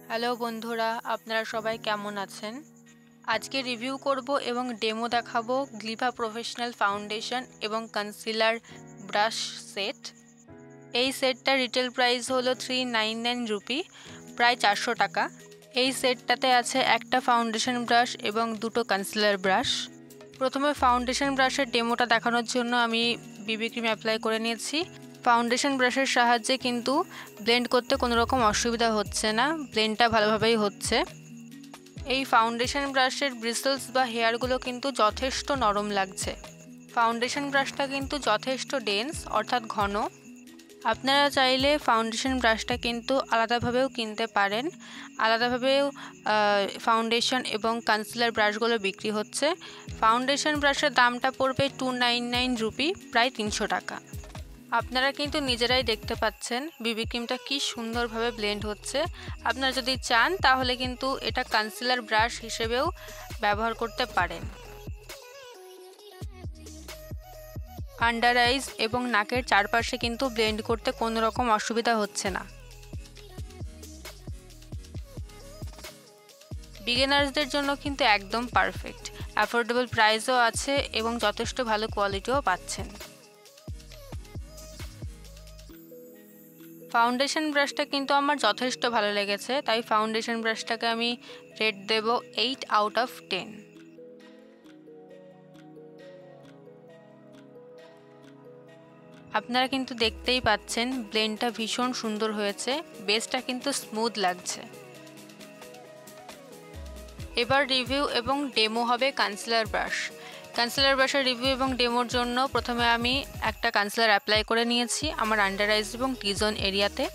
Hello বন্ধুরা, আপনারা সবাই কেমন আছেন? আজকে রিভিউ করব এবং ডেমো দেখাবো গ্লিভা প্রফেশনাল ফাউন্ডেশন এবং কনসিলার ব্রাশ সেট। এই সেটটার রিটেল প্রাইস হলো 399 রুপি, প্রায় 400 টাকা। এই সেটটাতে আছে একটা ফাউন্ডেশন ব্রাশ এবং দুটো কনসিলার ব্রাশ। প্রথমে ফাউন্ডেশন ব্রাশের ডেমোটা দেখানোর জন্য আমি বিবি ক্রিম অ্যাপ্লাই করে নিয়েছি। ফাউন্ডেশন ব্রাশের সাহায্যে কিন্তু ব্লেন্ড করতে কোনো রকম অসুবিধা হচ্ছে না, ব্লেন্ডটা ভালোভাবেই হচ্ছে। এই ফাউন্ডেশন ব্রাশের ব্রিসেলস বা হেয়ারগুলো কিন্তু যথেষ্ট নরম লাগছে। ফাউন্ডেশন ব্রাশটা কিন্তু যথেষ্ট ডেন্স অর্থাৎ ঘন। আপনারা চাইলে ফাউন্ডেশন ব্রাশটা কিন্তু আলাদাভাবেও কিনতে পারেন। আলাদাভাবেও ফাউন্ডেশন এবং কনসিলার ব্রাশগুলো বিক্রি হচ্ছে। ফাউন্ডেশন ব্রাশের দামটা পড়বে 299 রুপি, প্রায় 300 টাকা। আপনারা কিন্তু নিজেরাই দেখতে পাচ্ছেন বিবি ক্রিমটা কি সুন্দরভাবে ব্লেন্ড হচ্ছে। আপনারা যদি চান তাহলে কিন্তু এটা কনসিলার ব্রাশ হিসেবেও ব্যবহার করতে পারেন। আন্ডার আইজ এবং নাকের চারপাশে কিন্তু ব্লেন্ড করতে কোনো রকম অসুবিধা হচ্ছে না। বিগিনার্সদের জন্য কিন্তু একদম পারফেক্ট। অ্যাফোর্ডেবল প্রাইসও আছে এবং যথেষ্ট ভালো কোয়ালিটিও পাচ্ছেন। ফাউন্ডেশন ব্রাশটা কিন্তু আমার যথেষ্ট ভালো লেগেছে, তাই ফাউন্ডেশন ব্রাশটাকে আমি রেট দেব 8 আউট অফ 10। আপনারা কিন্তু দেখতেই পাচ্ছেন ব্লেন্ডটা ভীষণ সুন্দর হয়েছে, বেসটা কিন্তু স্মুথ লাগছে। এবার রিভিউ এবং ডেমো হবে কনসিলার ব্রাশ। কনসিলার ব্রাশের রিভিউ এবং ডেমোর জন্য প্রথমে আমি একটা কনসিলার অ্যাপ্লাই করে নিয়েছি আমার আন্ডার আইজ এবং টি জোন এরিয়াতে।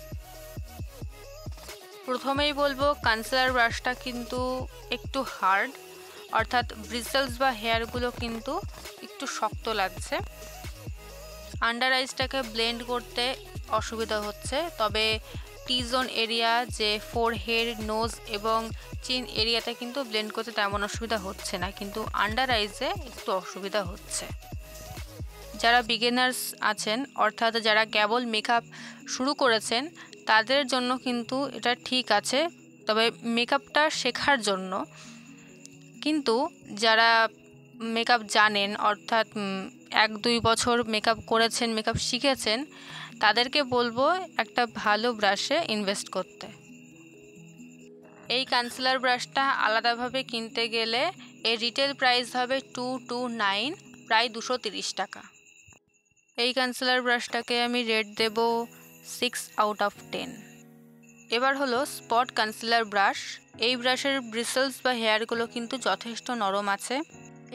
প্রথমেই বলবো কনসিলার ব্রাশটা কিন্তু একটু হার্ড, অর্থাৎ ব্রিসেলস বা হেয়ারগুলো কিন্তু একটু শক্ত লাগছে। আন্ডার আইজটাকে ব্লেন্ড করতে অসুবিধা হচ্ছে, তবে টি জোন এরিয়া যে ফোরহেড, নোজ এবং চিন এরিয়াতে কিন্তু ব্লেন্ড করতে তেমন অসুবিধা হচ্ছে না, কিন্তু আন্ডার আইজে একটু অসুবিধা হচ্ছে। যারা বিগিনার্স আছেন, অর্থাৎ যারা কেবল মেকআপ শুরু করেছেন, তাদের জন্য কিন্তু এটা ঠিক আছে, তবে মেকআপটা শেখার জন্য। কিন্তু যারা মেকআপ জানেন, অর্থাৎ 1-2 বছর মেকআপ করেছেন, মেকআপ শিখেছেন, তাদেরকে বলবো একটা ভালো ব্রাশে ইনভেস্ট করতে। এই কনসিলার ব্রাশটা আলাদাভাবে কিনতে গেলে এর রিটেল প্রাইস হবে 229, প্রায় 230 টাকা। এই কনসিলার ব্রাশটাকে আমি রেট দেব 6 আউট অফ 10। এবার হলো স্পট কনসিলার ব্রাশ। এই ব্রাশের ব্রিসেলস বা হেয়ারগুলো কিন্তু যথেষ্ট নরম আছে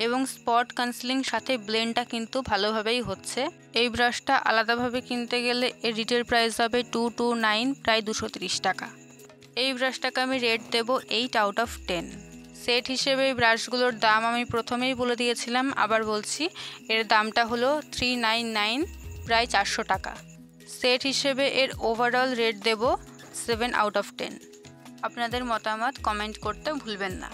এবং স্পট কনসিলিং সাথে ব্লেন্ডটা কিন্তু ভালোভাবেই হচ্ছে। এই ব্রাশটা আলাদাভাবে কিনতে গেলে এর রিটেল প্রাইস হবে 229, প্রায় 230 টাকা। এই ব্রাশটাকে আমি রেট দেব 8 আউট অফ 10। সেট হিসেবে এই ব্রাশগুলোর দাম আমি প্রথমেই বলে দিয়েছিলাম, আবার বলছি, এর দামটা হলো 399, প্রায় 400 টাকা। সেট হিসেবে এর ওভারঅল রেট দেব 7 আউট অফ 10। আপনাদের মতামত কমেন্ট করতে ভুলবেন না।